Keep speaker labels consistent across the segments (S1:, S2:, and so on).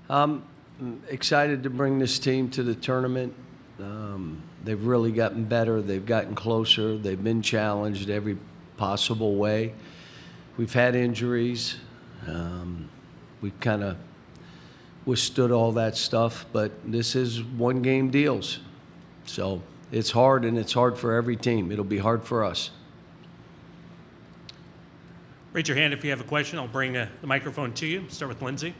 S1: I'm excited to bring this team to the tournament. They've really gotten better. They've gotten closer. They've been challenged every possible way. We've had injuries. We've kind of withstood all that stuff, but this is one-game deals. So it's hard, and it's hard for every team. It'll be hard for us.
S2: Raise your hand if you have a question. I'll bring the microphone to you. Start with Lindsay.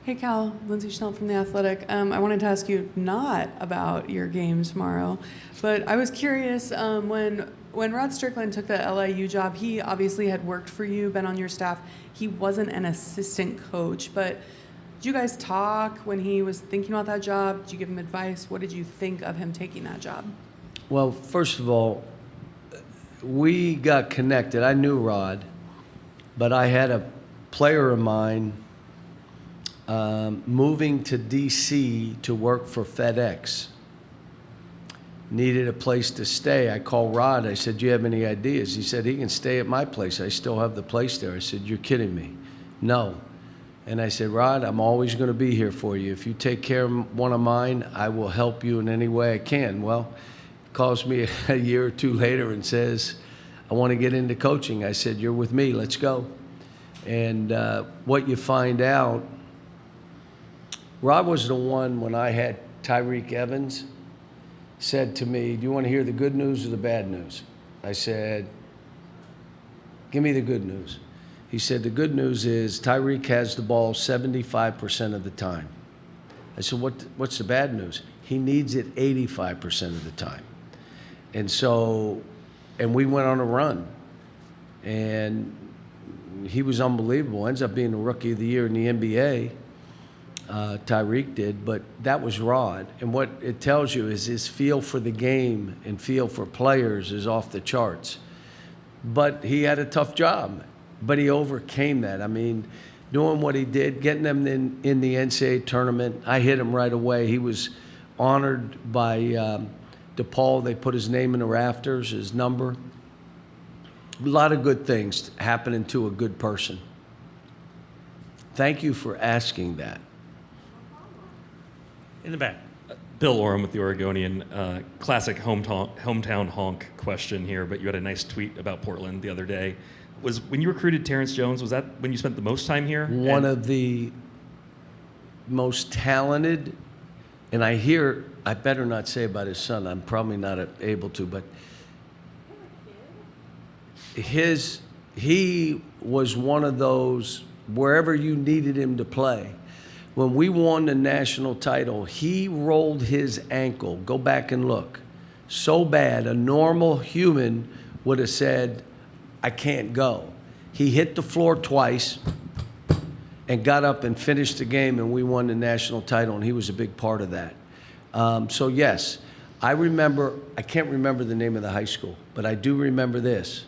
S3: Hey, Cal. Lindsay Schnell from The Athletic. I wanted to ask you not about your game tomorrow, but I was curious, when Rod Strickland took the LIU job, he obviously had worked for you, been on your staff. He wasn't an assistant coach, but did you guys talk when he was thinking about that job? Did you give him advice? What did you think of him taking that job?
S1: Well, first of all, we got connected. I knew Rod, but I had a player of mine moving to D.C. to work for FedEx. Needed a place to stay. I called Rod. I said, do you have any ideas? He said, he can stay at my place. I still have the place there. I said, you're kidding me. No. And I said, Rod, I'm always going to be here for you. If you take care of one of mine, I will help you in any way I can. Well, he calls me a year or two later and says, I want to get into coaching. I said, you're with me. Let's go. And what you find out, Rod was the one when I had Tyreek Evans said to me, do you want to hear the good news or the bad news? I said, give me the good news. He said, the good news is Tyreek has the ball 75% of the time. I said, what's the bad news? He needs it 85% of the time. And so, and we went on a run. And he was unbelievable. Ends up being the Rookie of the Year in the NBA. Tyreek did, but that was Rod. And what it tells you is his feel for the game and feel for players is off the charts. But he had a tough job, but he overcame that. I mean, doing what he did, getting them in the NCAA tournament, I hit him right away. He was honored by DePaul. They put his name in the rafters, his number. A lot of good things happening to a good person. Thank you for asking that.
S2: In the back.
S4: Bill Oram with the Oregonian. Classic hometown honk question here, but you had a nice tweet about Portland the other day. Was when you recruited Terrence Jones, was that when you spent the most time here?
S1: One of the most talented, and I better not say about his son, I'm probably not able to, but he was one of those, wherever you needed him to play. When we won the national title, he rolled his ankle. Go back and look. So bad, a normal human would have said, I can't go. He hit the floor twice and got up and finished the game, and we won the national title, and he was a big part of that. So yes, I can't remember the name of the high school, but I do remember this.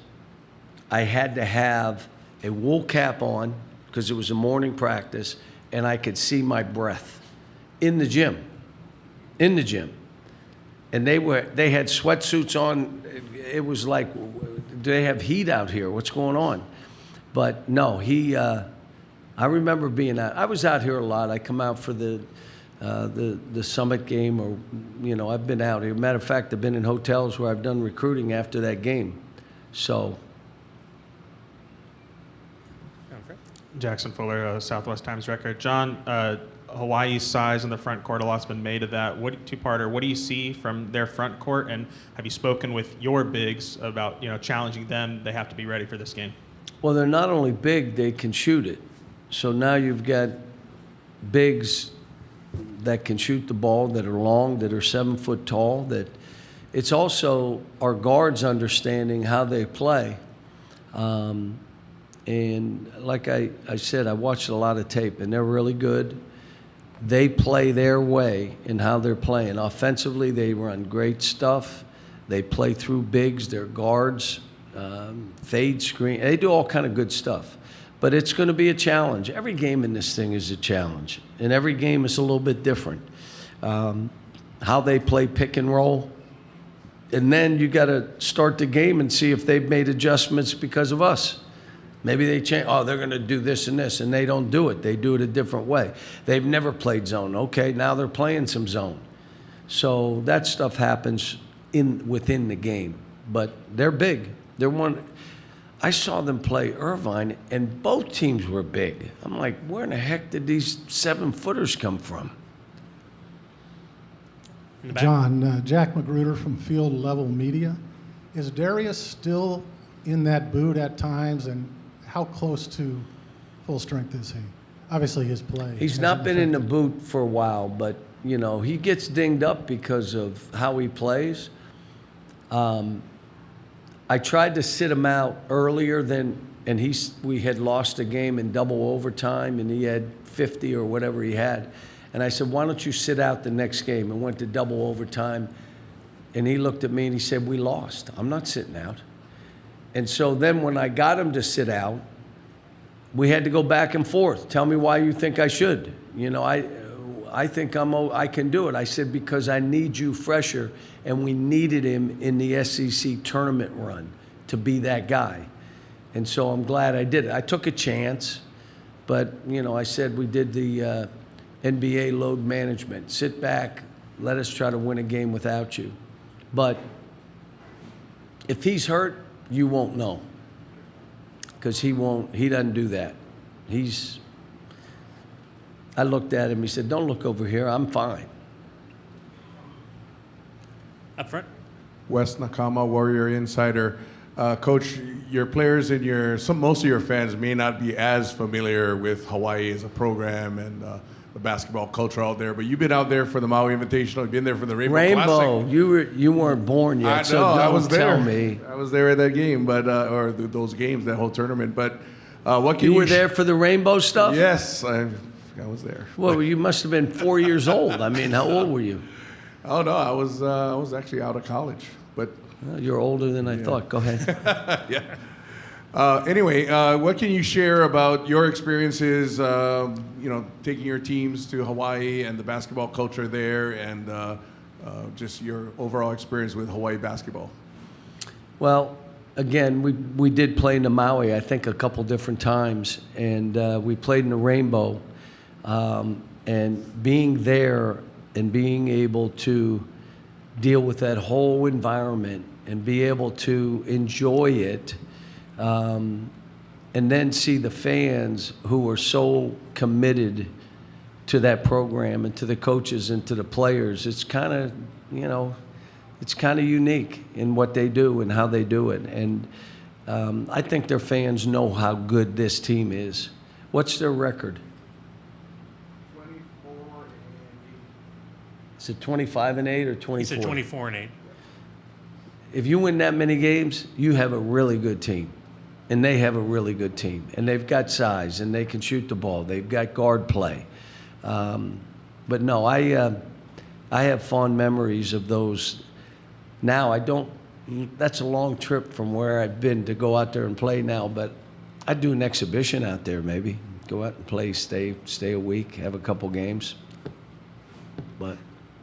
S1: I had to have a wool cap on because it was a morning practice, and I could see my breath in the gym. And they had sweatsuits on. It was like, do they have heat out here? What's going on? But no, I remember being out. I was out here a lot. I come out for the Summit game, or, I've been out here. Matter of fact, I've been in hotels where I've done recruiting after that game. So.
S5: Jackson Fuller, Southwest Times Record. John, Hawaii's size in the front court, a lot's been made of that. Two-parter, what do you see from their front court, and have you spoken with your bigs about challenging them? They have to be ready for this game.
S1: Well, they're not only big, they can shoot it. So now you've got bigs that can shoot the ball, that are long, that are 7 foot tall. That it's also our guards understanding how they play. And like I said, I watched a lot of tape, and they're really good. They play their way in how they're playing. Offensively, they run great stuff. They play through bigs, their guards, fade screen. They do all kind of good stuff. But it's going to be a challenge. Every game in this thing is a challenge, and every game is a little bit different. How they play pick and roll. And then you got to start the game and see if they've made adjustments because of us. Maybe they change, oh, they're going to do this and this, and they don't do it. They do it a different way. They've never played zone. Okay, now they're playing some zone. So that stuff happens within the game. But they're big. They're one. I saw them play Irvine, and both teams were big. I'm like, where in the heck did these 7-footers come from?
S2: In the back.
S6: John, Jack Magruder from Field Level Media. Is Darius still in that boot at times, and how close to full strength is he? Obviously, his play.
S1: He's
S6: hasn't
S1: not been in the
S6: affected.
S1: boot for a while, but, you know, he gets dinged up because of how he plays. I tried to sit him out earlier we had lost a game in double overtime, and he had 50 or whatever he had. And I said, why don't you sit out the next game? And went to double overtime. And he looked at me and he said, we lost. I'm not sitting out. And so then when I got him to sit out, we had to go back and forth. Tell me why you think I should. You know, I think I can do it. I said, because I need you fresher, and we needed him in the SEC tournament run to be that guy. And so I'm glad I did it. I took a chance, but, you know, I said we did the NBA load management. Sit back, let us try to win a game without you. But if he's hurt, you won't know, because he doesn't do that. I looked at him, he said, don't look over here, I'm fine.
S2: Up front.
S7: Wes Nakama, Warrior Insider. Coach, your players and most of your fans may not be as familiar with Hawaii as a program and the basketball culture out there, but you've been out there for the Maui Invitational, you've been there for the Rainbow Classic.
S1: You weren't born yet,
S7: I know,
S1: so don't
S7: I was there.
S1: tell me.
S7: I was there at that game, but those games, that whole tournament. But what can
S1: You were there for the rainbow stuff?
S7: Yes, I was there.
S1: Well, you must have been 4 years old. I mean, how old were you?
S7: Oh no, I was actually out of college, but
S1: Well, you're older than I thought. Go ahead.
S7: Anyway, what can you share about your experiences, taking your teams to Hawaii and the basketball culture there, and just your overall experience with Hawaii basketball?
S1: Well, again, we did play in the Maui, I think, a couple different times, and we played in the Rainbow. And being there and being able to deal with that whole environment and be able to enjoy it, and then see the fans who were so committed to that program and to the coaches and to the players, it's kind of, it's kind of unique in what they do and how they do it. And I think their fans know how good this team is. What's their record? 24-8. Is it 25-8 or 24?
S2: He said 24-8.
S1: If you win that many games, you have a really good team. And they have a really good team. And they've got size, and they can shoot the ball. They've got guard play. But no, I have fond memories of those. Now, that's a long trip from where I've been to go out there and play now, but I'd do an exhibition out there maybe. Go out and play, stay a week, have a couple games.